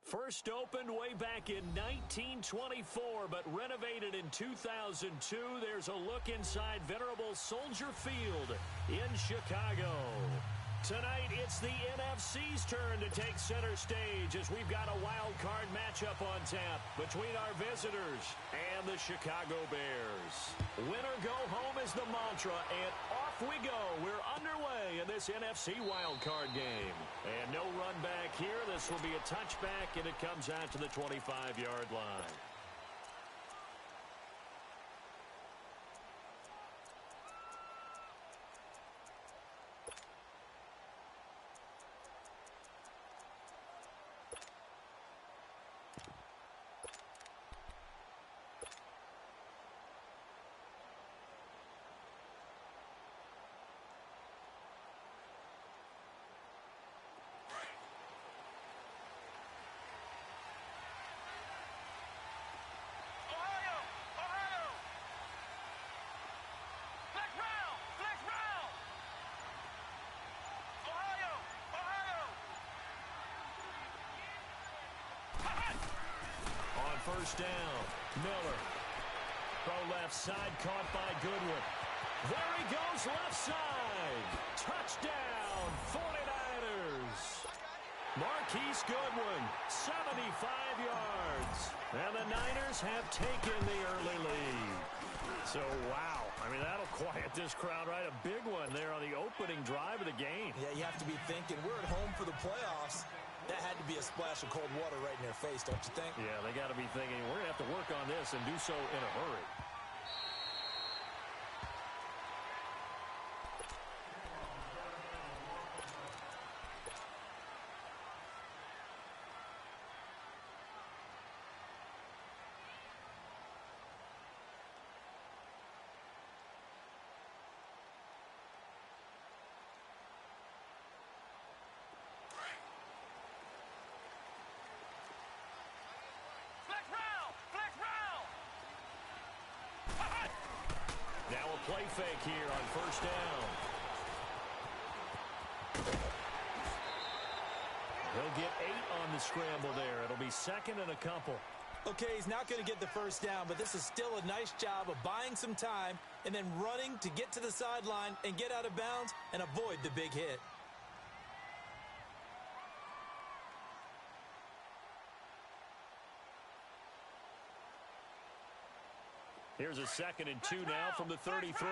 First opened way back in 1924, but renovated in 2002. There's a look inside venerable Soldier Field in Chicago. Tonight, it's the NFC's turn to take center stage as we've got a wild card matchup on tap between our visitors and the Chicago Bears. Win or go home is the mantra, and off we go. We're underway in this NFC wild card game. And no run back here. This will be a touchback, and it comes out to the 25-yard line. First down, Miller. Throw left side, caught by Goodwin. There he goes, left side. Touchdown, 49ers. Marquise Goodwin, 75 yards. And the Niners have taken the early lead. So, wow. I mean, that'll quiet this crowd, right? A big one there on the opening drive of the game. Yeah, you have to be thinking, we're at home for the playoffs. That had to be a splash of cold water right in their face, don't you think? Yeah, they got to be thinking, we're going to have to work on this and do so in a hurry. Now a play fake here on first down. He'll get 8 on the scramble there. It'll be second and a couple. Okay, he's not going to get the first down, but this is still a nice job of buying some time and then running to get to the sideline and get out of bounds and avoid the big hit. Here's a 2nd and 2 now from the 33.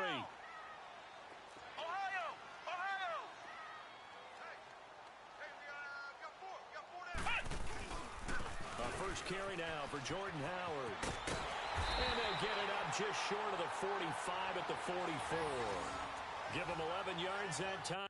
First carry now for Jordan Howard. And they'll get it up just short of the 45 at the 44. Give them 11 yards that time.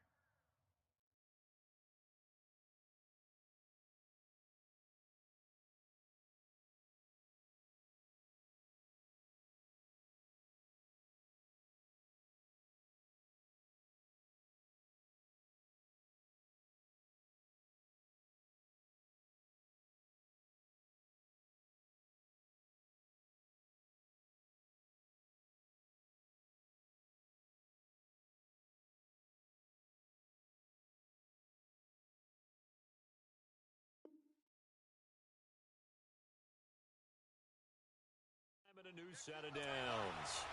A new set of downs.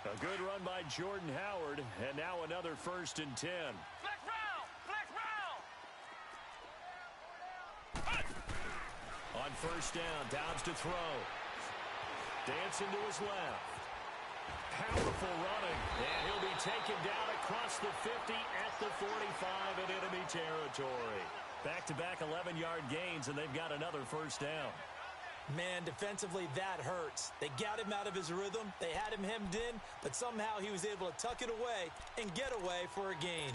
A good run by Jordan Howard, and now another 1st and 10. Flex round! On first down, Dobbs to throw. Dancing to his left. Powerful running. And he'll be taken down across the 50 at the 45 in enemy territory. Back-to-back 11-yard gains, and they've got another first down. Man, defensively, that hurts. They got him out of his rhythm. They had him hemmed in, but somehow he was able to tuck it away and get away for a gain.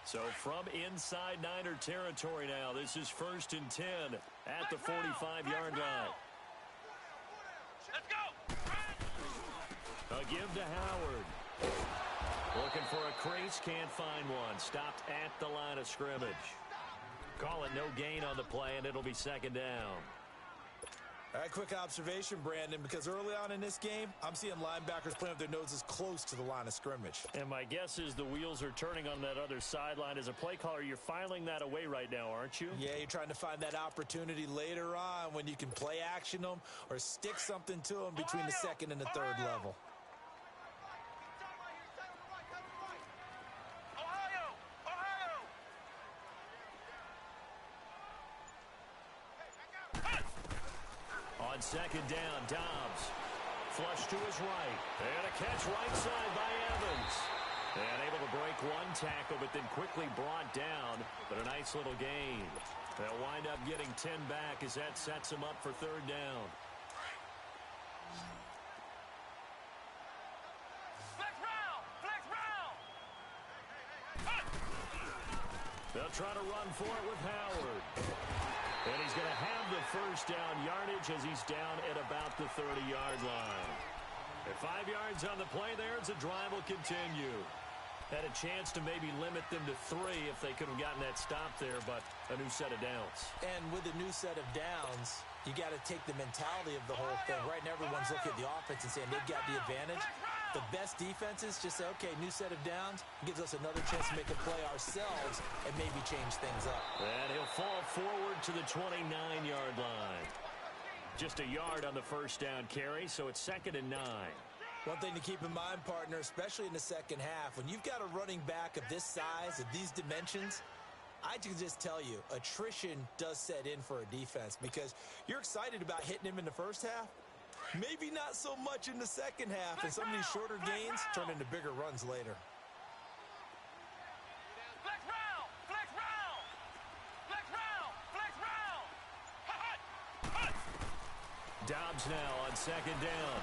So from inside Niner territory now, this is 1st and 10 at the 45-yard line. Let's go. A give to Howard. Looking for a crease, can't find one. Stopped at the line of scrimmage. Call it no gain on the play, and it'll be second down. All right, quick observation, Brandon, because early on in this game, I'm seeing linebackers playing with their noses close to the line of scrimmage. And my guess is the wheels are turning on that other sideline. As a play caller, you're filing that away right now, aren't you? Yeah, you're trying to find that opportunity later on when you can play action them or stick something to them between the second and the third level. On second down, Dobbs. Flush to his right. And a catch right side by Evans. And able to break one tackle, but then quickly brought down. But a nice little gain. They'll wind up getting 10 back as that sets them up for third down. Flex round! Flex round! They'll try to run for it with Howard. And he's going to have the first down yardage as he's down at about the 30-yard line. At 5 yards on the play there, the drive will continue. Had a chance to maybe limit them to 3 if they could have gotten that stop there, but a new set of downs. And with a new set of downs, you got to take the mentality of the whole thing. Right now, everyone's looking at the offense and saying they've got the advantage. The best defenses just say, okay, new set of downs, gives us another chance to make a play ourselves and maybe change things up. And he'll fall forward to the 29-yard line. Just a yard on the first down carry, so it's 2nd and 9. One thing to keep in mind, partner, especially in the second half, when you've got a running back of this size, of these dimensions, I can just tell you, attrition does set in for a defense because you're excited about hitting him in the first half. Maybe not so much in the second half, and some of these shorter gains turn into bigger runs later. Flex round! Flex round! Flex round! Flex round! Hut! Hut! Dobbs now on second down.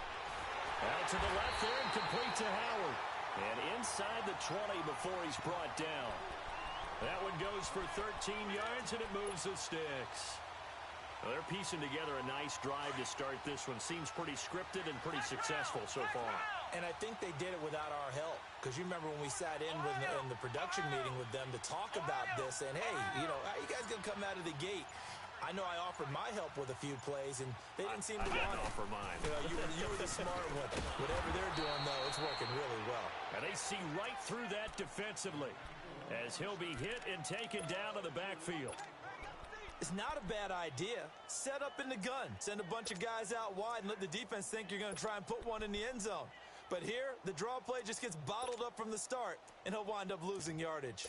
Out to the left there and complete to Howard. And inside the 20 before he's brought down. That one goes for 13 yards, and it moves the sticks. Well, they're piecing together a nice drive to start this one. Seems pretty scripted and pretty successful so far. And I think they did it without our help. Because you remember when we sat in the production meeting with them to talk about this, and hey, you know, how you guys going to come out of the gate? I know I offered my help with a few plays, and they didn't seem to want it. offer mine. You were the smart one. Whatever they're doing, though, it's working really well. And they see right through that defensively as he'll be hit and taken down to the backfield. It's not a bad idea. Set up in the gun. Send a bunch of guys out wide and let the defense think you're going to try and put one in the end zone. But here, the draw play just gets bottled up from the start, and he'll wind up losing yardage.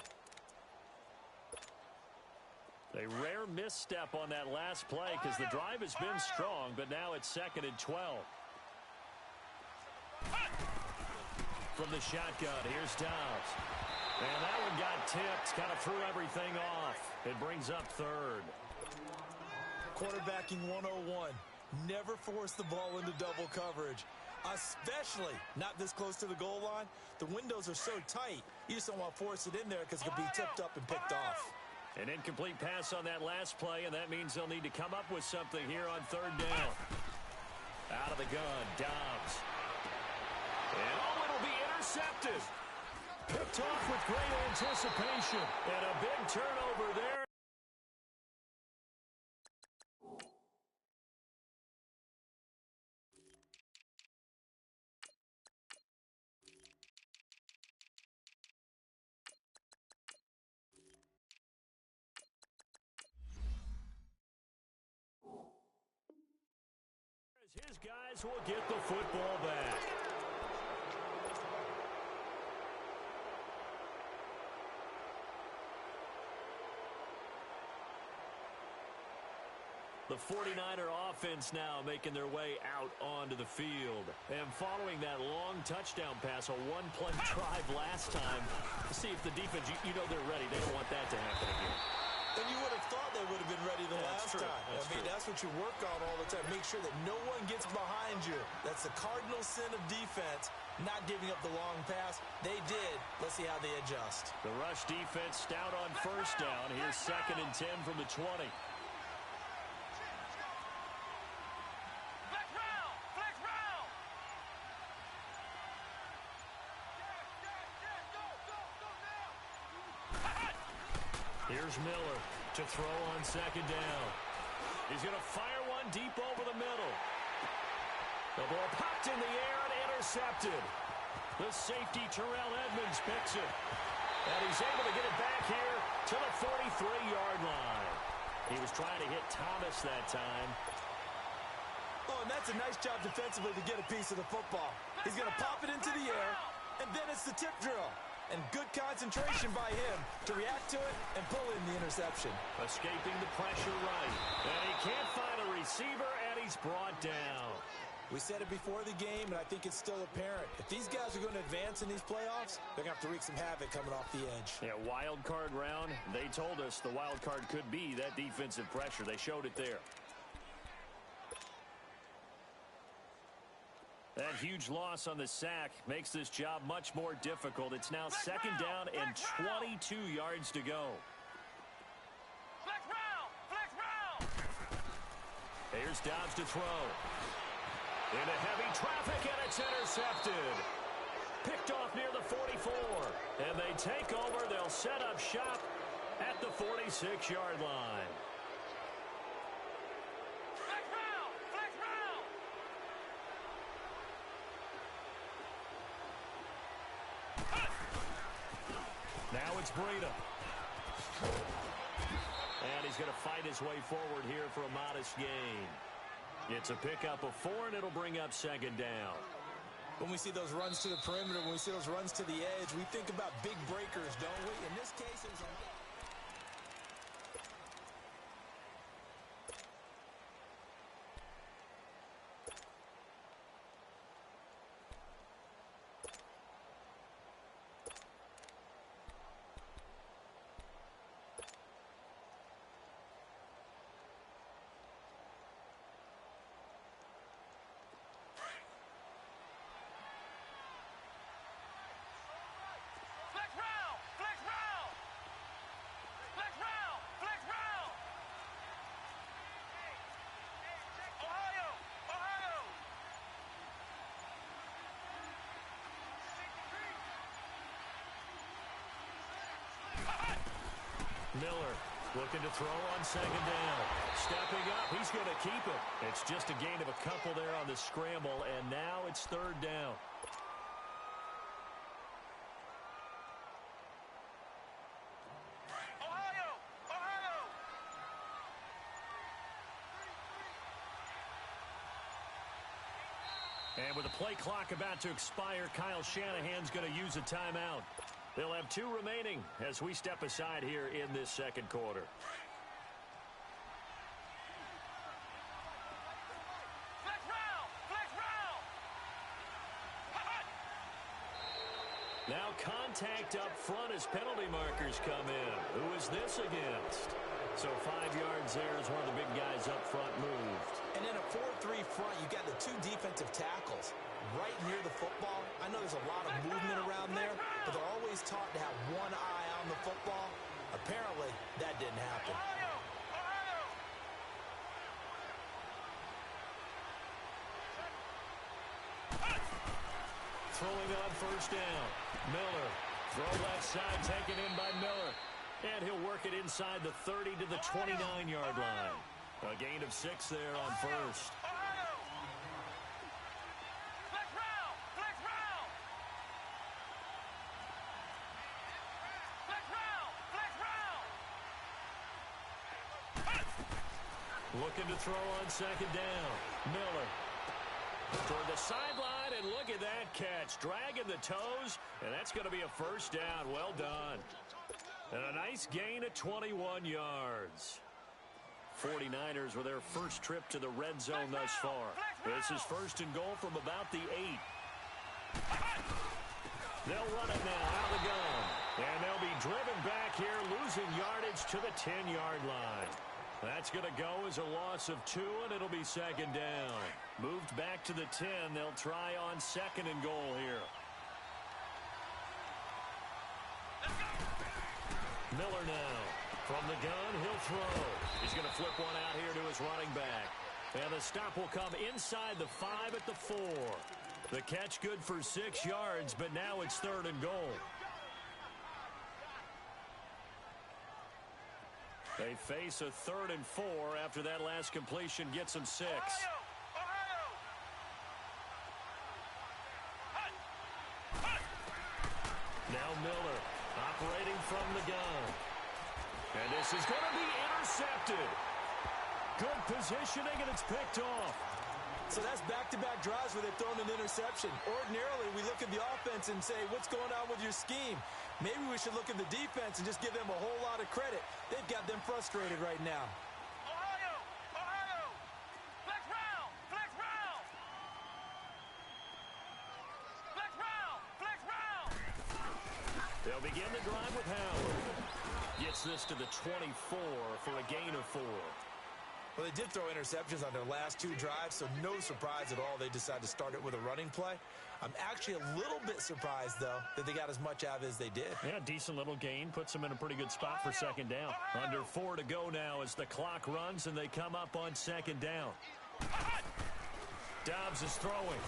A rare misstep on that last play because the drive has been strong, but now it's 2nd and 12. From the shotgun, here's Dobbs. And that one got tipped, kind of threw everything off. It brings up 3rd. Quarterbacking 101. Never force the ball into double coverage, especially not this close to the goal line. The windows are so tight, you just don't want to force it in there because it could be tipped up and picked off. An incomplete pass on that last play, and that means they'll need to come up with something here on 3rd down. Out of the gun, Dobbs. And it'll be intercepted. Picked off with great anticipation. And a big turnover there. His guys will get the football back. The 49er offense now making their way out onto the field. And following that long touchdown pass, a one-play drive last time, to see if the defense, you know they're ready. They don't want that to happen again. And you would have thought they would have been ready the last time. That's what you work on all the time. Make sure that no one gets behind you. That's the cardinal sin of defense, not giving up the long pass. They did. Let's see how they adjust. The rush defense stout on first down. Here's 2nd and 10 from the 20. Here's Miller to throw on second down. He's going to fire one deep over the middle. The ball popped in the air and intercepted. The safety, Terrell Edmonds, picks it. And he's able to get it back here to the 43-yard line. He was trying to hit Thomas that time. Oh, and that's a nice job defensively to get a piece of the football. He's going to pop it into the air, and then it's the tip drill. And good concentration by him to react to it and pull in the interception. Escaping the pressure right. And he can't find a receiver, and he's brought down. We said it before the game, and I think it's still apparent. If these guys are going to advance in these playoffs, they're going to have to wreak some havoc coming off the edge. Yeah, wild card round. They told us the wild card could be that defensive pressure. They showed it there. That huge loss on the sack makes this job much more difficult. It's now second down and 22 yards to go. Flex round! Flex round! Here's Dobbs to throw. Into heavy traffic, and it's intercepted. Picked off near the 44. And they take over. They'll set up shop at the 46-yard line. Flex round! Flex round! Now it's Breida. And he's going to fight his way forward here for a modest gain. It's a pickup of 4, and it'll bring up second down. When we see those runs to the perimeter, when we see those runs to the edge, we think about big breakers, don't we? In this case, it was a... Flex round! Flex round! Flex round! Flex round! Ohio! Ohio! Miller looking to throw on second down. Stepping up, he's going to keep it. It's just a gain of a couple there on the scramble, and now it's third down. Ohio! Ohio! And with the play clock about to expire, Kyle Shanahan's going to use a timeout. They'll have 2 remaining as we step aside here in this second quarter. Flex round! Flex round! Hot! Now contact up front as penalty markers come in. Who is this against? So 5 yards there as one of the big guys up front moved. And in a 4-3 front, you've got the 2 defensive tackles right near the football. I know there's a lot of movement around there, but they're always taught to have one eye on the football. Apparently, that didn't happen. Ohio! Ohio! Throwing on first down. Miller. Throw left side taken in by Miller. And he'll work it inside the 30 to the 29-yard line. A gain of 6 there on first. Ohio! Flex round! Flex round! Flex round! Flex round! Looking to throw on second down. Miller. Toward the sideline, and look at that catch. Dragging the toes, and that's going to be a first down. Well done. And a nice gain of 21 yards. 49ers with their first trip to the red zone thus far. This is first and goal from about the 8. They'll run it now out of the gun. And they'll be driven back here, losing yardage to the 10-yard line. That's going to go as a loss of 2, and it'll be second down. Moved back to the 10. They'll try on second and goal here. Miller now. From the gun, he'll throw. He's going to flip one out here to his running back. And the stop will come inside the 5 at the 4. The catch good for 6 yards, but now it's third and goal. They face a 3rd and 4 after that last completion gets them 6. Now Miller operating from the gun. And this is going to be intercepted. Good positioning, and it's picked off. So that's back-to-back drives where they've thrown an interception. Ordinarily, we look at the offense and say, what's going on with your scheme? Maybe we should look at the defense and just give them a whole lot of credit. They've got them frustrated right now. Ohio! Ohio! Flex round! Flex round! Flex round! Flex round! They'll begin the drive with Howard. Gets this to the 24 for a gain of 4. Well, they did throw interceptions on their last 2 drives, so no surprise at all they decided to start it with a running play. I'm actually a little bit surprised, though, that they got as much out of it as they did. Yeah, decent little gain. Puts them in a pretty good spot for 2nd down. Under 4 to go now as the clock runs and they come up on 2nd down. Dobbs is throwing.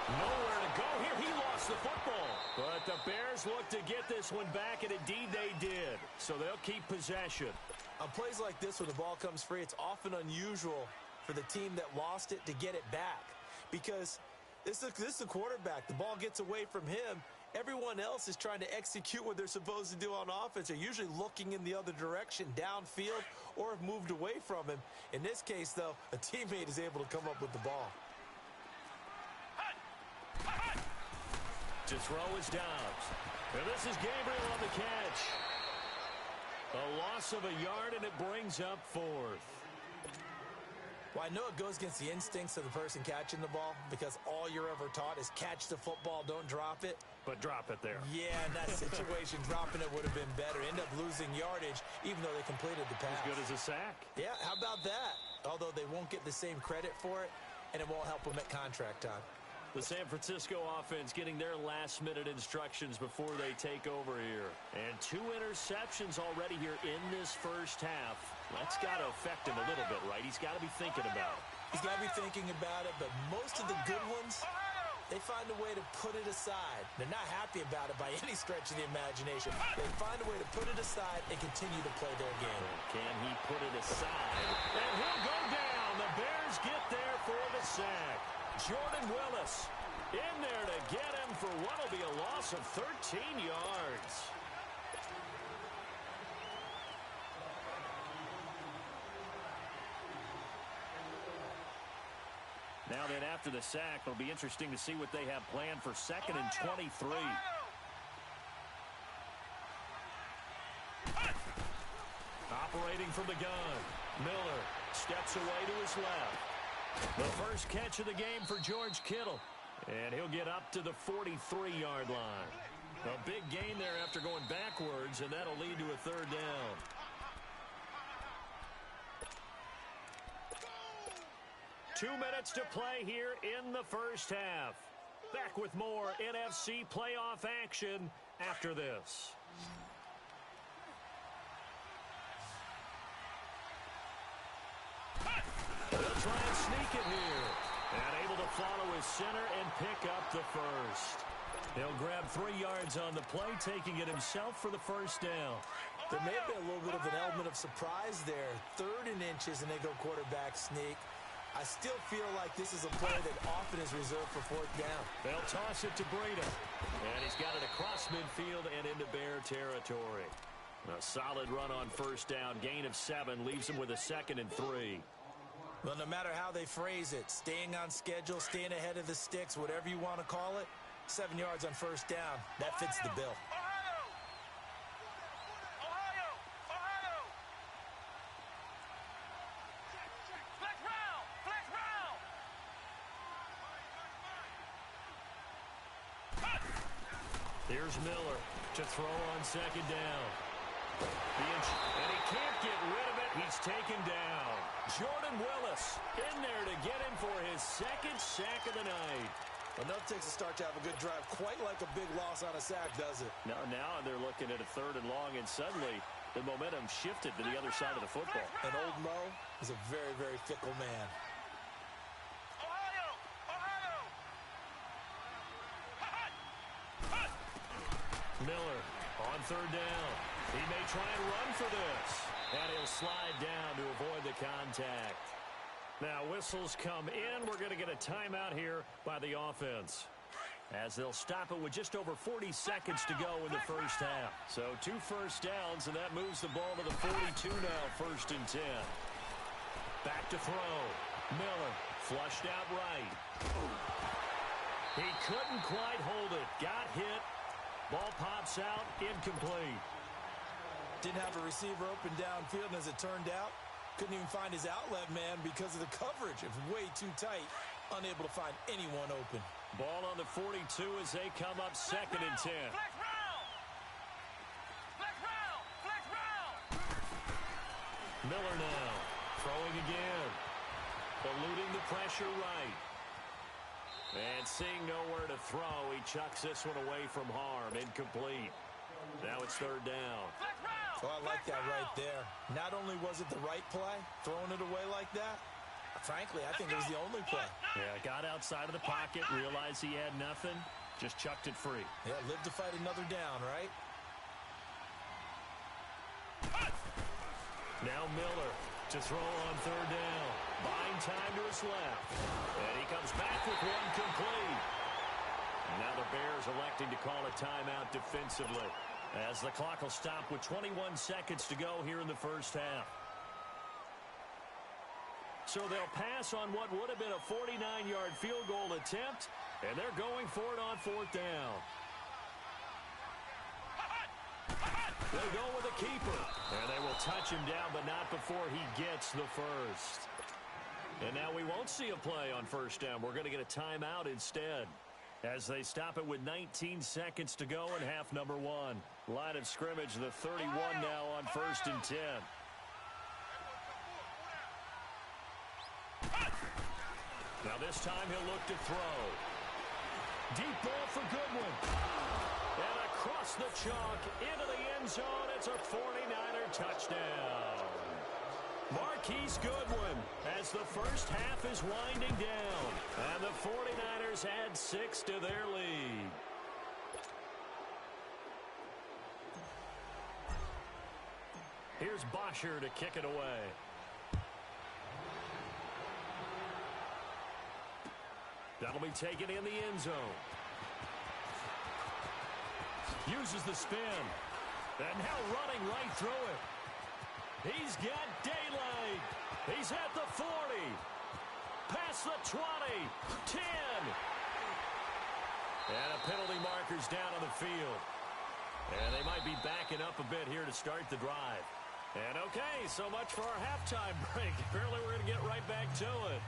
Nowhere to go here. He lost the football. But the Bears look to get this one back, and indeed they did. So they'll keep possession. On plays like this, when the ball comes free, it's often unusual for the team that lost it to get it back. Because this is a quarterback. The ball gets away from him. Everyone else is trying to execute what they're supposed to do on offense. They're usually looking in the other direction, downfield, or have moved away from him. In this case, though, a teammate is able to come up with the ball. To throw is Dobbs. And this is Gabriel on the catch. A loss of a yard, and it brings up 4th. Well, I know it goes against the instincts of the person catching the ball because all you're ever taught is catch the football, don't drop it. But drop it there. Yeah, in that situation, dropping it would have been better. End up losing yardage, even though they completed the pass. As good as a sack. Yeah, how about that? Although they won't get the same credit for it, and it won't help them at contract time. The San Francisco offense getting their last-minute instructions before they take over here. And 2 interceptions already here in this first half. That's got to affect him a little bit, right? He's got to be thinking about it. He's got to be thinking about it, but most of the good ones, they find a way to put it aside. They're not happy about it by any stretch of the imagination. They find a way to put it aside and continue to play their game. Can he put it aside? And he'll go down. The Bears get there for the sack. Jordan Willis in there to get him for what will be a loss of 13 yards. Now then, after the sack, it'll be interesting to see what they have planned for 2nd and 23. Operating from the gun. Miller steps away to his left. The first catch of the game for George Kittle. And he'll get up to the 43-yard line. A big gain there after going backwards, and that'll lead to a 3rd down. Two minutes to play here in the first half. Back with more NFC playoff action after this. They'll try and sneak it here. And able to follow his center and pick up the first. He'll grab 3 yards on the play, taking it himself for the first down. There may have been a little bit of an element of surprise there. 3rd and inches, and they go quarterback sneak. I still feel like this is a play that often is reserved for 4th down. They'll toss it to Breida. And he's got it across midfield and into Bear territory. A solid run on 1st down. Gain of 7 leaves him with a 2nd and 3. Well, no matter how they phrase it, staying on schedule, staying ahead of the sticks, whatever you want to call it, 7 yards on 1st down, that fits the bill. Ohio! Ohio! Flex round! Flex round! Here's Miller to throw on 2nd down. And he can't get rid of it. He's taken down. Jordan Willis in there to get him for his 2nd sack of the night. Enough takes a start to have a good drive. Quite like a big loss on a sack, does it? Now they're looking at a 3rd and long, and suddenly the momentum shifted to the other side of the football. And old Mo is a very, very fickle man. Ohio! Ohio! Miller on 3rd down. He may try and run for this. And he'll slide down to avoid the contact. Now whistles come in. We're going to get a timeout here by the offense, as they'll stop it with just over 40 seconds to go in the first half. So 2 first downs, and that moves the ball to the 42 now, 1st and 10. Back to throw. Miller flushed out right. He couldn't quite hold it. Got hit. Ball pops out. Incomplete. Didn't have a receiver open downfield, and as it turned out, couldn't even find his outlet man because of the coverage. It was way too tight. Unable to find anyone open. Ball on the 42 as they come up 2nd and 10. Flex round. Flex round. Flex round. Miller now throwing again. Eluding the pressure right. And seeing nowhere to throw, he chucks this one away from harm. Incomplete. Now it's 3rd down. Flex round. Oh, I like that right there. Not only was it the right play, throwing it away like that, frankly, I think it was the only play. Yeah, got outside of the pocket, realized he had nothing, just chucked it free. Yeah, live to fight another down, right? Now Miller to throw on 3rd down. Buying time to his left. And he comes back with one complete. Now the Bears electing to call a timeout defensively, as the clock will stop with 21 seconds to go here in the first half. So they'll pass on what would have been a 49-yard field goal attempt, and they're going for it on 4th down. They'll go with a keeper, and they will touch him down, but not before he gets the first. And now we won't see a play on 1st down. We're going to get a timeout instead, as they stop it with 19 seconds to go in half number 1. Line of scrimmage, the 31 now on 1st and 10. Now this time he'll look to throw. Deep ball for Goodwin. And across the chalk into the end zone. It's a 49er touchdown. Marquise Goodwin, as the first half is winding down. And the 49ers add 6 to their lead. Here's Bosher to kick it away. That'll be taken in the end zone. Uses the spin. And now running right through it. He's got daylight. He's at the 40. Past the 20. 10. And a penalty marker's down on the field. And they might be backing up a bit here to start the drive. And okay, so much for our halftime break. Apparently we're going to get right back to it.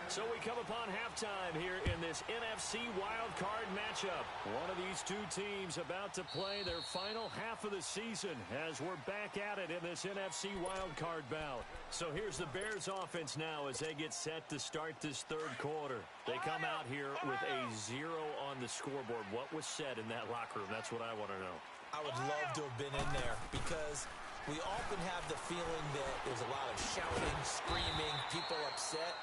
So we come upon halftime here in this NFC wildcard matchup. One of these two teams about to play their final half of the season as we're back at it in this NFC wildcard bout. So here's the Bears offense now as they get set to start this 3rd quarter. They come out here with a 0 on the scoreboard. What was said in that locker room? That's what I want to know. I would love to have been in there because we often have the feeling that there's a lot of shouting, screaming, people upset.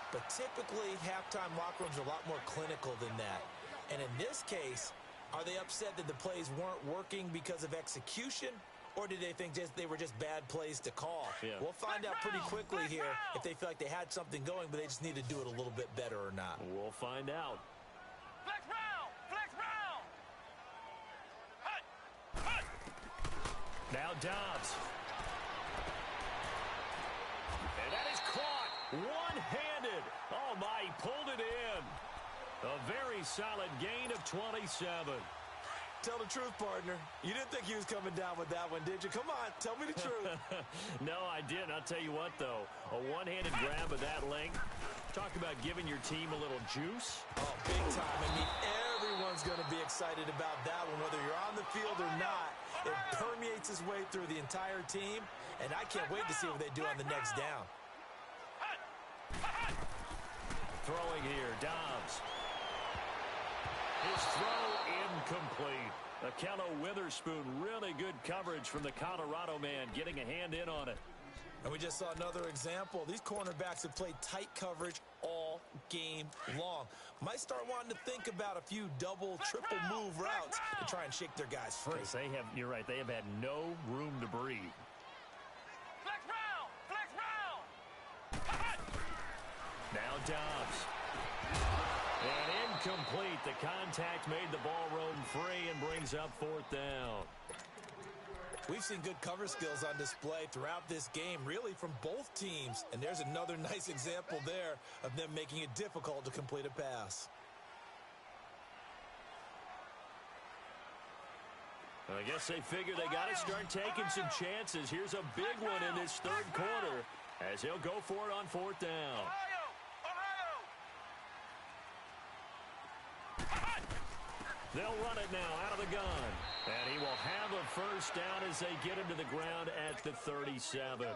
But typically, halftime locker rooms are a lot more clinical than that. And in this case, are they upset that the plays weren't working because of execution? Or did they think they were just bad plays to call? Yeah. We'll find out pretty quickly here if they feel like they had something going, but they just need to do it a little bit better or not. We'll find out. Flex round. Flex round. Hut. Hut. Now Dobbs. And that is caught one-handed. Oh, my, he pulled it in. A very solid gain of 27. Tell the truth, partner. You didn't think he was coming down with that one, did you? Come on, tell me the truth. No, I didn't. I'll tell you what, though. A one-handed grab of that length. Talk about giving your team a little juice. Oh, big time. I mean, everyone's going to be excited about that one, whether you're on the field or not. It permeates its way through the entire team, and I can't wait to see what they do on the next down. Throwing here, Dobbs. His throw incomplete. Akello Witherspoon, really good coverage from the Colorado man, getting a hand in on it. And we just saw another example. These cornerbacks have played tight coverage all game long. Might start wanting to think about a few double, triple move routes to try and shake their guys free. You're right, they have had no room to breathe. Flex round! Flex round! Now Dobbs. And incomplete. The contact made the ball roam free and brings up fourth down. We've seen good cover skills on display throughout this game, really from both teams. And there's another nice example there of them making it difficult to complete a pass. I guess they figure they got to start taking some chances. Here's a big one in this third quarter as he'll go for it on fourth down. They'll run it now out of the gun. And he will have a first down as they get him to the ground at the 37.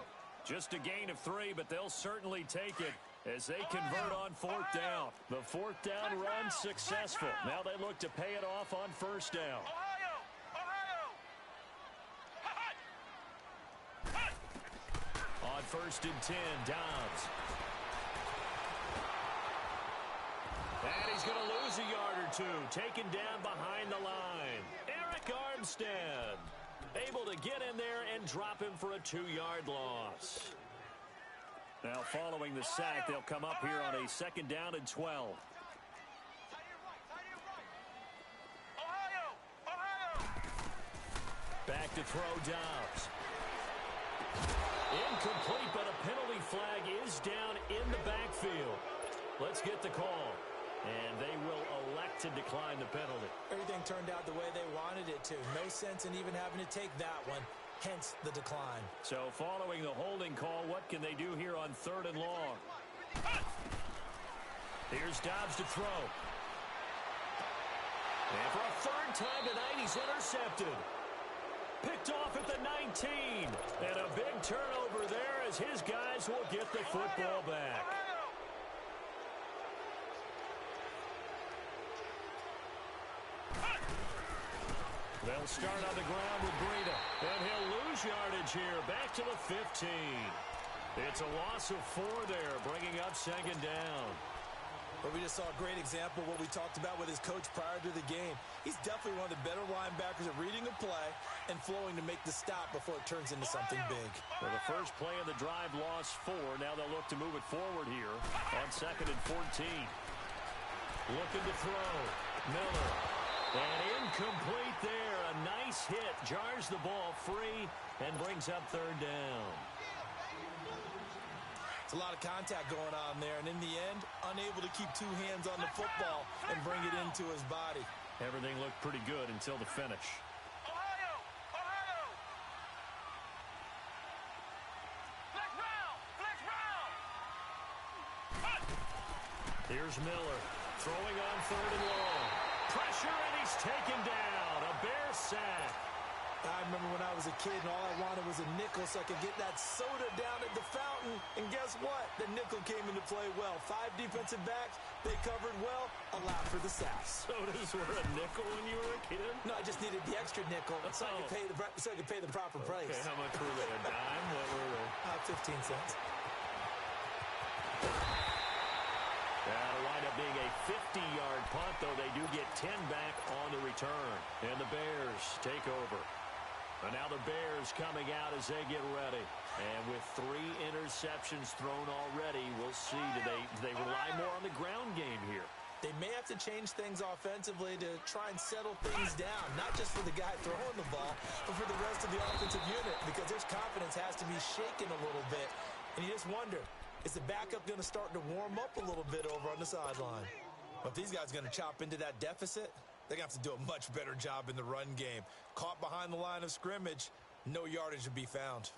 Just a gain of 3, but they'll certainly take it as they convert on fourth down. The fourth down run successful. Now they look to pay it off on first down. On first and 10, Dobbs. And he's going to lose a yard or two. Taken down behind the line. Eric Armstead able to get in there and drop him for a 2-yard loss. Now following the sack, they'll come up here on a second down and 12. Back to throw Dobbs. Incomplete, but a penalty flag is down in the backfield. Let's get the call. And they will elect to decline the penalty. Everything turned out the way they wanted it to. No sense in even having to take that one, hence the decline. So following the holding call, what can they do here on third and long? Here's Dobbs to throw. And for a third time tonight, he's intercepted. Picked off at the 19. And a big turnover there as his guys will get the football back. They'll start on the ground with Breida. And he'll lose yardage here. Back to the 15. It's a loss of 4 there, bringing up second down. But we just saw a great example of what we talked about with his coach prior to the game. He's definitely one of the better linebackers at reading a play and flowing to make the stop before it turns into something big. Well, the first play of the drive lost 4. Now they'll look to move it forward here on second and 14. Looking to throw. Miller. And incomplete there. A nice hit. Jars the ball free and brings up third down. It's a lot of contact going on there, and in the end, unable to keep 2 hands on the football and bring it into his body. Everything looked pretty good until the finish. Here's Miller throwing on third and long. Pressure, and he's taken down. A Bear sack. I remember when I was a kid and all I wanted was a nickel so I could get that soda down at the fountain. And guess what? The nickel came into play well. 5 defensive backs, they covered well, allowed for the sack. Sodas were a nickel when you were a kid? No, I just needed the extra nickel so I could pay the proper price. Okay, how much were they? A dime? What were they? 15 cents. That'll wind up being a 50-yard punt, though they do get 10 back on the return. And the Bears take over. And now the Bears coming out as they get ready. And with 3 interceptions thrown already, we'll see. Do they rely more on the ground game here? They may have to change things offensively to try and settle things down, not just for the guy throwing the ball, but for the rest of the offensive unit, because his confidence has to be shaken a little bit. And you just wonder, is the backup going to start to warm up a little bit over on the sideline? But if these guys are going to chop into that deficit, they're going to have to do a much better job in the run game. Caught behind the line of scrimmage, no yardage to be found.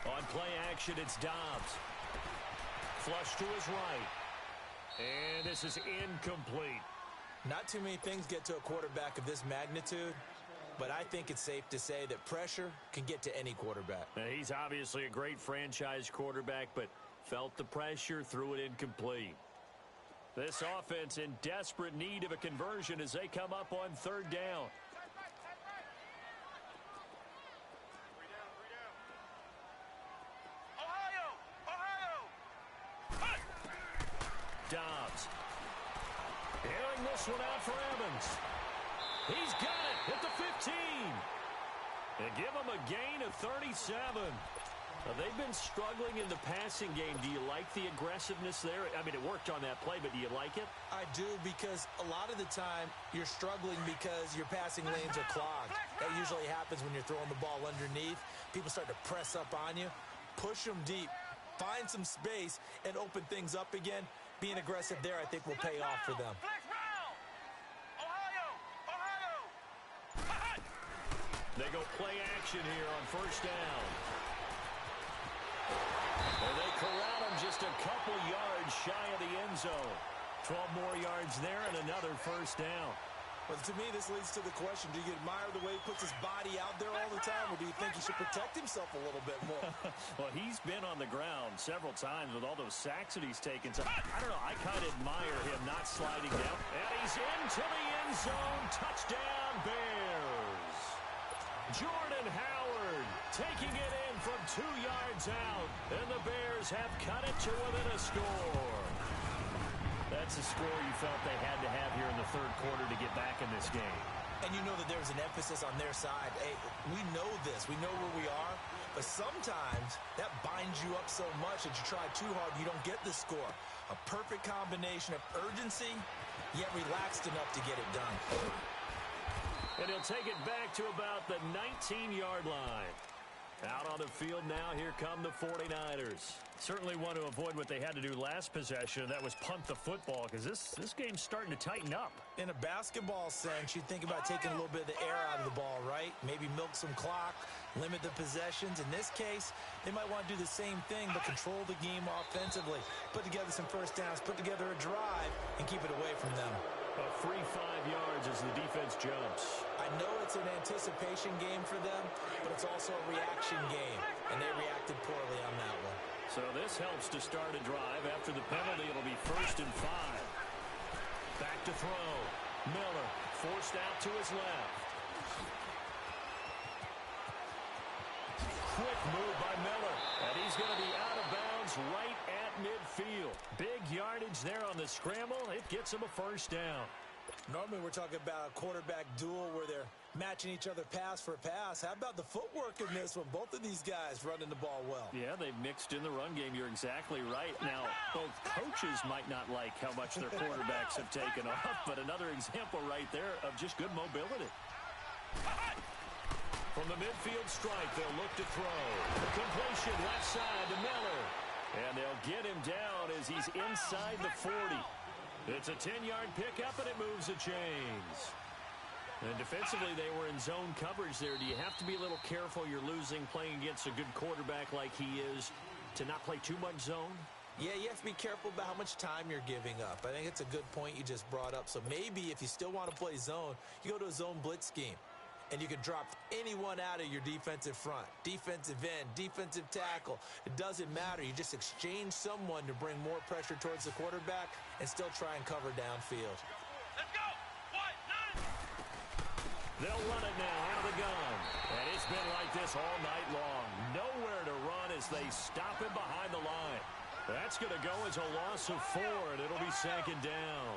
On play action, it's Dobbs. Flush to his right. And this is incomplete. Not too many things get to a quarterback of this magnitude, but I think it's safe to say that pressure can get to any quarterback. Now, he's obviously a great franchise quarterback, but Felt the pressure, threw it incomplete. This offense in desperate need of a conversion as they come up on third down. Dobbs. Airing this one out for Evans. He's got it at the 15. And give him a gain of 37. They've been struggling in the passing game. Do you like the aggressiveness there? I mean, it worked on that play, but do you like it? I do, because a lot of the time you're struggling because your passing lanes are clogged. That usually happens when you're throwing the ball underneath. People start to press up on you. Push them deep. Find some space and open things up again. Being aggressive there, I think, will pay off for them. They go play action here on first down. And they corral him just a couple yards shy of the end zone. 12 more yards there and another first down. Well, to me, this leads to the question, do you admire the way he puts his body out there all the time, or do you think he should protect himself a little bit more? Well, he's been on the ground several times with all those sacks that he's taken. So, I don't know, I kind of admire him not sliding down. And he's into the end zone. Touchdown, Bears. Jordan Howard taking it in from 2 yards out. And the Bears have cut it to within a score. That's a score you felt they had to have here in the third quarter to get back in this game. And you know that there's an emphasis on their side. Hey, we know this. We know where we are. But sometimes that binds you up so much that you try too hard, you don't get the score. A perfect combination of urgency, yet relaxed enough to get it done. And he'll take it back to about the 19-yard line. Out on the field now, here come the 49ers. Certainly want to avoid what they had to do last possession. That was punt the football, because this game's starting to tighten up. In a basketball sense, you think about taking a little bit of the air out of the ball, right? Maybe milk some clock, limit the possessions. In this case, they might want to do the same thing, but control the game offensively. Put together some first downs, put together a drive, and keep it away from them. A free 5 yards as the defense jumps. I know it's an anticipation game for them, but it's also a reaction game, and they reacted poorly on that one. So this helps to start a drive. After the penalty, it'll be 1st and 5. Back to throw. Miller forced out to his left. Quick move by Miller, and he's going to be out of bounds right at midfield. Big yardage there on the scramble. It gets him a first down. Normally we're talking about a quarterback duel where they're matching each other pass for pass. How about the footwork in this one? Both of these guys running the ball well. Yeah, they've mixed in the run game. You're exactly right. Now, both coaches might not like how much their quarterbacks have taken off, but another example right there of just good mobility. From the midfield stripe, they'll look to throw. The completion left side to Miller. And they'll get him down as he's inside the 40. It's a 10-yard pickup, and it moves the chains. And defensively, they were in zone coverage there. Do you have to be a little careful you're losing playing against a good quarterback like he is to not play too much zone? Yeah, you have to be careful about how much time you're giving up. I think it's a good point you just brought up. So maybe if you still want to play zone, you go to a zone blitz scheme. And you can drop anyone out of your defensive front. Defensive end, defensive tackle. It doesn't matter. You just exchange someone to bring more pressure towards the quarterback and still try and cover downfield. Let's go! What? None! They'll run it now out of the gun. And it's been like this all night long. Nowhere to run as they stop him behind the line. That's going to go as a loss of 4, and it'll be 2nd down.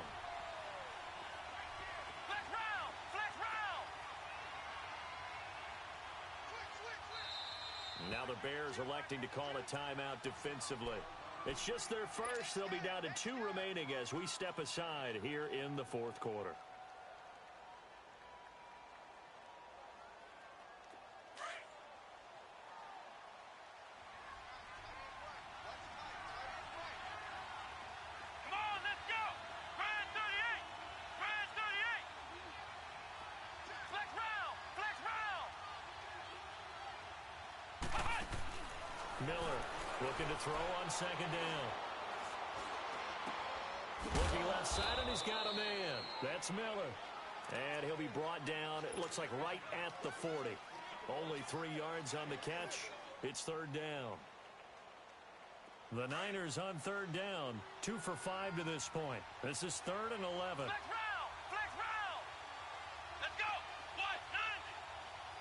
Now the Bears electing to call a timeout defensively. It's just their first. They'll be down to 2 remaining as we step aside here in the 4th quarter. Come on, let's go! Grand 38! Grand 38! Flex round! Flex round! Miller looking to throw on 2nd down. Looking left side, and he's got a man. That's Miller. And he'll be brought down, it looks like right at the 40. Only 3 yards on the catch. It's 3rd down. The Niners on third down. 2 for 5 to this point. This is 3rd and 11. Flex round! Flex round! Let's go! 190!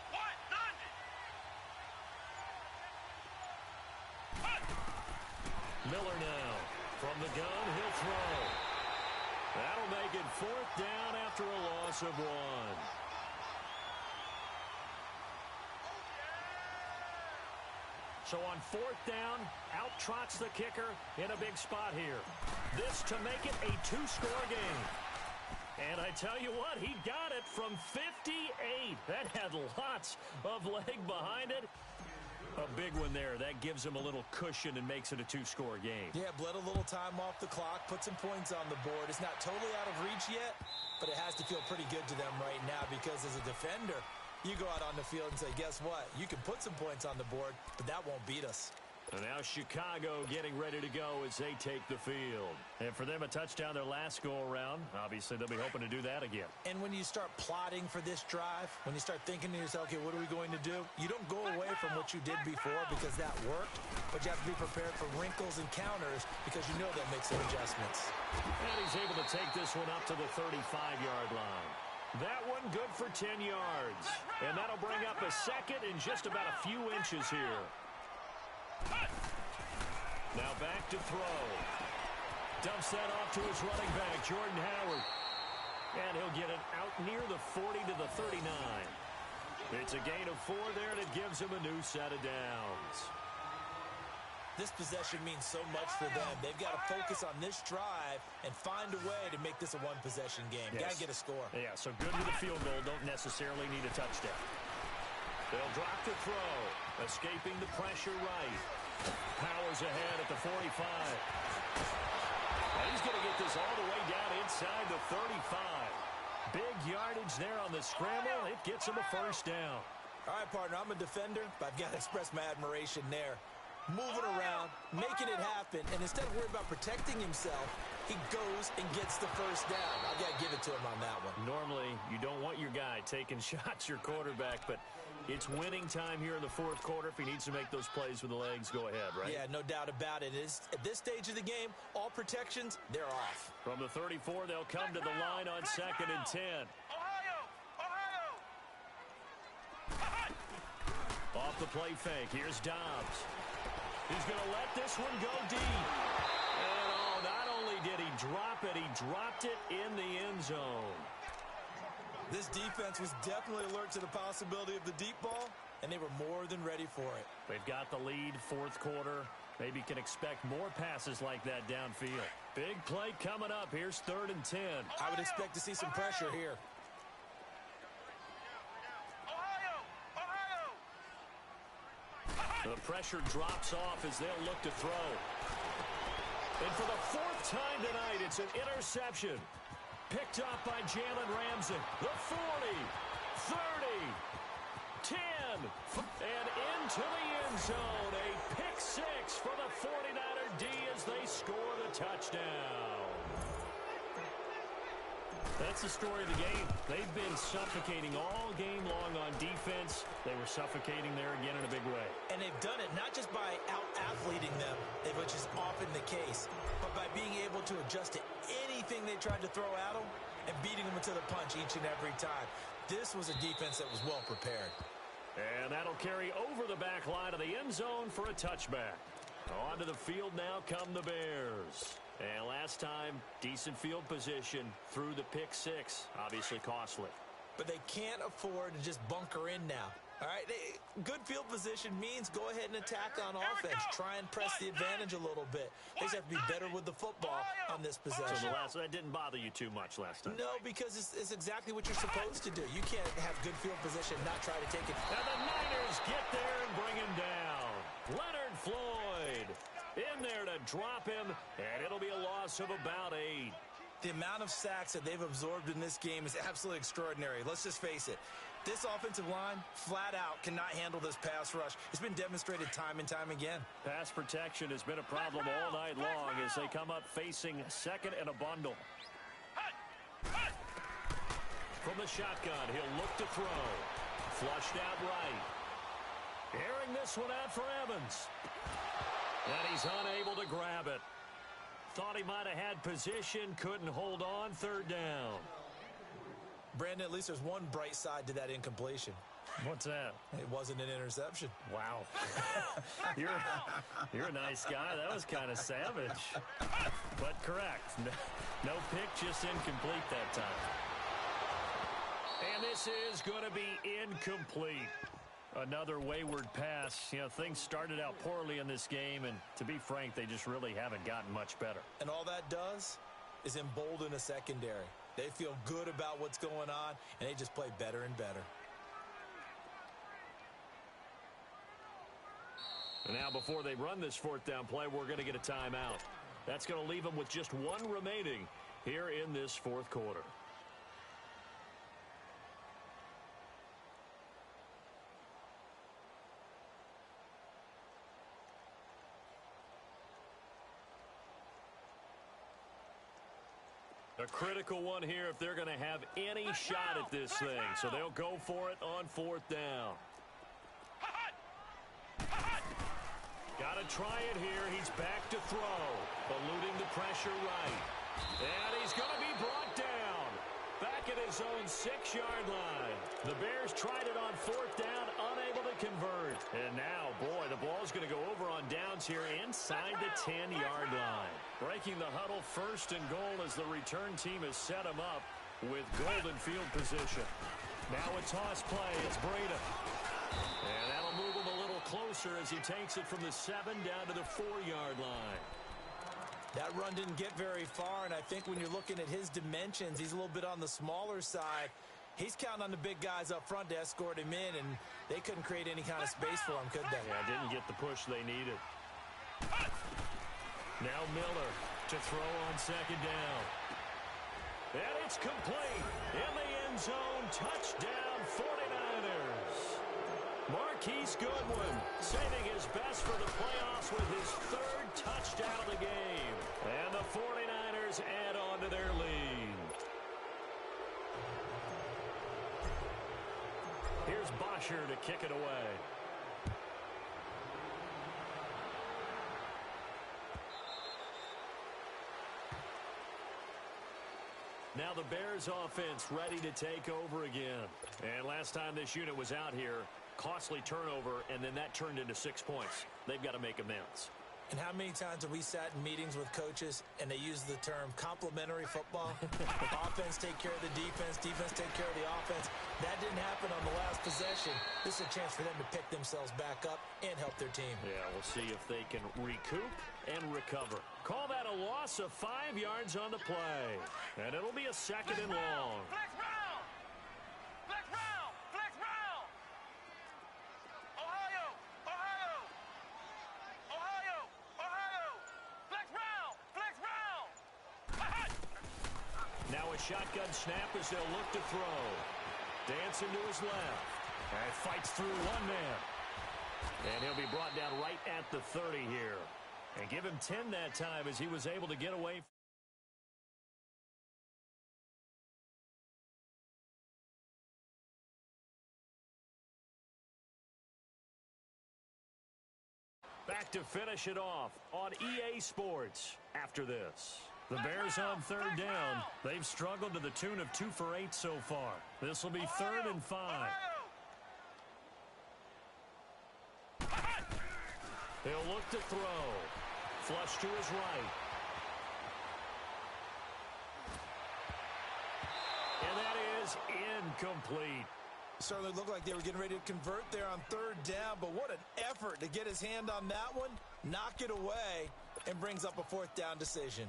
190! Miller now. From the gun, he'll throw. That'll make it 4th down after a loss of 1. So on 4th down, out trots the kicker in a big spot here. This to make it a 2-score game. And I tell you what, he got it from 58. That had lots of leg behind it. A big one there. That gives him a little cushion and makes it a 2-score game. Yeah, bled a little time off the clock, put some points on the board. It's not totally out of reach yet, but it has to feel pretty good to them right now because as a defender, you go out on the field and say, guess what? You can put some points on the board, but that won't beat us. And now Chicago getting ready to go as they take the field. And for them, a touchdown their last go-around. Obviously, they'll be hoping to do that again. And when you start plotting for this drive, when you start thinking to yourself, okay, what are we going to do? You don't go away from what you did before because that worked, but you have to be prepared for wrinkles and counters because you know they'll make some adjustments. And he's able to take this one up to the 35-yard line. That one good for 10 yards. And that'll bring up a second in just about a few inches here. Now back to throw. Dumps that off to his running back, Jordan Howard. And he'll get it out near the 40 to the 39. It's a gain of 4 there, and it gives him a new set of downs. This possession means so much for them. They've got to focus on this drive and find a way to make this a one-possession game. Yes. Got to get a score. Yeah, so good with the field goal. Don't necessarily need a touchdown. They'll drop to throw. Escaping the pressure right. Powers ahead at the 45. And he's going to get this all the way down inside the 35. Big yardage there on the scramble. It gets him a first down. All right, partner, I'm a defender, but I've got to express my admiration there. Moving around, making it happen, and instead of worrying about protecting himself, he goes and gets the first down. I've got to give it to him on that one. Normally, you don't want your guy taking shots, your quarterback, but it's winning time here in the 4th quarter. If he needs to make those plays with the legs, go ahead, right? Yeah, no doubt about it. At this stage of the game, all protections, they're off. From the 34, they'll come to the line on 2nd and 10. Off the play fake, here's Dobbs. He's going to let this one go deep. And not only did he drop it, he dropped it in the end zone. This defense was definitely alert to the possibility of the deep ball, and they were more than ready for it. They've got the lead, 4th quarter. Maybe can expect more passes like that downfield. Big play coming up. Here's 3rd and 10. I would expect to see some pressure here. The pressure drops off as they'll look to throw. And for the 4th time tonight, it's an interception. Picked up by Jalen Ramsey. The 40, 30, 10, and into the end zone. A pick 6 for the 49er D as they score the touchdown. That's the story of the game. They've been suffocating all game long on defense. They were suffocating there again in a big way. And they've done it not just by out-athleting them, which is often the case, but by being able to adjust to anything they tried to throw at them and beating them to the punch each and every time. This was a defense that was well prepared. And that'll carry over the back line of the end zone for a touchback. Onto the field now come the Bears. And last time, decent field position through the pick 6. Obviously costly. But they can't afford to just bunker in now. All right, good field position means go ahead and attack on offense. Try and press the advantage a little bit. They just have to be better with the football on this possession. So that didn't bother you too much last time? No, because it's exactly what you're supposed to do. You can't have good field position and not try to take it. And the Niners get there and bring him down. Leonard Floyd in there to drop him, and it'll be a loss of about 8. The amount of sacks that they've absorbed in this game is absolutely extraordinary. Let's just face it. This offensive line, flat out, cannot handle this pass rush. It's been demonstrated time and time again. Pass protection has been a problem all night long as they come up facing 2nd and a bundle. From the shotgun, he'll look to throw. Flushed out right. Airing this one out for Evans. And he's unable to grab it. Thought he might have had position, couldn't hold on, third down. Brandon, at least there's one bright side to that incompletion. What's that? It wasn't an interception. Wow. you're a nice guy. That was kind of savage. But correct. No pick, just incomplete that time. And this is going to be incomplete. Another wayward pass. You know, things started out poorly in this game, and to be frank, they just really haven't gotten much better. And all that does is embolden a secondary. They feel good about what's going on, and they just play better and better. And now before they run this fourth down play, we're going to get a timeout. That's going to leave them with just one remaining here in this fourth quarter. A critical one here if they're going to have any shot at this thing. So they'll go for it on fourth down. Got to try it here. He's back to throw. Eluding the pressure right. And he's going to be brought down. Back at his own 6-yard line. The Bears tried it on fourth down, unable to convert. And now, boy, the ball's going to go over on downs here inside the 10-yard line. Breaking the huddle, first and goal as the return team has set him up with golden field position. Now a toss play. It's Breda. And that'll move him a little closer as he takes it from the 7 down to the 4-yard line. That run didn't get very far, and I think when you're looking at his dimensions, he's a little bit on the smaller side. He's counting on the big guys up front to escort him in, and they couldn't create any kind of space for him, could they? Yeah, didn't get the push they needed. Now Miller to throw on second down. And it's complete. In the end zone, touchdown 49ers. Marquise Goodwin saving his best for the playoffs with his third touchdown of the game. And the 49ers add on to their lead. Here's Bosher to kick it away. Now the Bears offense ready to take over again. And last time this unit was out here, costly turnover, and then that turned into 6 points. They've got to make amends. And how many times have we sat in meetings with coaches and they use the term complementary football? Offense take care of the defense, defense take care of the offense. That didn't happen on the last possession. This is a chance for them to pick themselves back up and help their team. Yeah, we'll see if they can recoup and recover. Call that a loss of 5 yards on the play. And it'll be a second and long. Flex round! Flex round! Flex round! Ohio! Ohio! Ohio! Ohio! Flex round! Flex round! Now a shotgun snap as they'll look to throw. Dancing to his left. And fights through one man. And he'll be brought down right at the 30 here. And give him 10 that time as he was able to get away. Back to finish it off on EA Sports after this. The Bears on third down. They've struggled to the tune of 2 for 8 so far. This will be 3rd and 5. He'll look to throw. Flush to his right. And that is incomplete. Certainly looked like they were getting ready to convert there on third down, but what an effort to get his hand on that one, knock it away, and brings up a fourth down decision.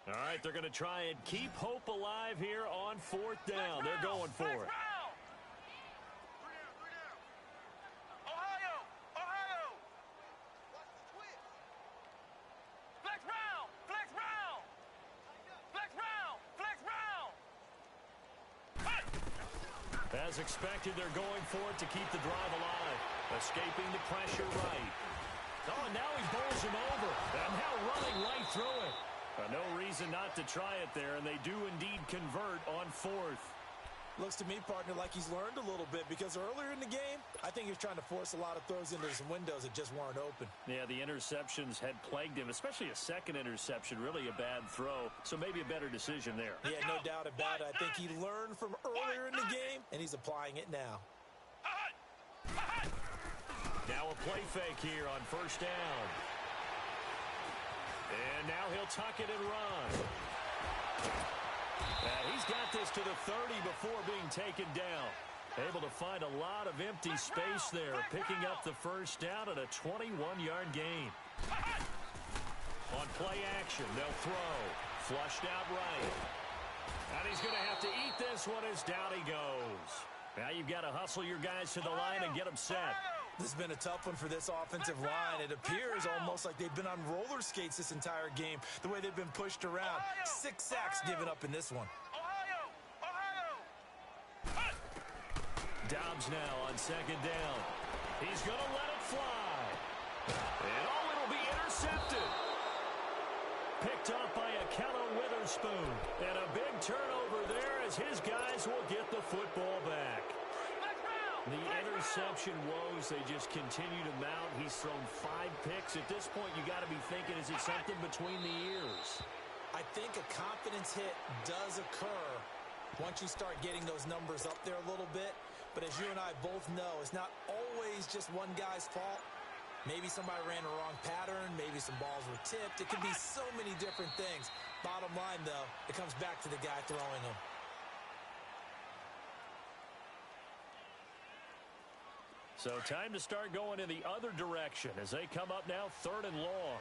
All right, they're going to try and keep hope alive here on fourth down. They're going for it. Ohio! Ohio! Flex round! Flex round! Flex round! Flex round! As expected, they're going for it to keep the drive alive. Escaping the pressure right. Oh, and now he bowls him over. And now running right through it. No reason reason not to try it there, and they do indeed convert on fourth. Looks to me, partner, like he's learned a little bit because earlier in the game, I think he was trying to force a lot of throws into some windows that just weren't open. Yeah, the interceptions had plagued him, especially a second interception, really a bad throw. So maybe a better decision there. Yeah, no doubt about it. I think he learned from earlier in the game, and he's applying it now. Now a play fake here on first down. And now he'll tuck it and run. He's got this to the 30 before being taken down. Able to find a lot of empty space there, picking up the first down at a 21-yard gain. On play action, they'll throw. Flushed out right. And he's going to have to eat this one as down he goes. Now you've got to hustle your guys to the line and get them set. This has been a tough one for this offensive line. It appears almost like they've been on roller skates this entire game, the way they've been pushed around. 6 sacks given up in this one. Dobbs now on second down. He's going to let it fly. And it'll be intercepted. Picked up by Akello Witherspoon. And a big turnover there as his guys will get the football back. The interception woes, they just continue to mount. He's thrown 5 picks. At this point, you got to be thinking, is it something between the ears? I think a confidence hit does occur once you start getting those numbers up there a little bit. But as you and I both know, it's not always just one guy's fault. Maybe somebody ran a wrong pattern. Maybe some balls were tipped. It could be so many different things. Bottom line, though, it comes back to the guy throwing them. So time to start going in the other direction as they come up now 3rd and long.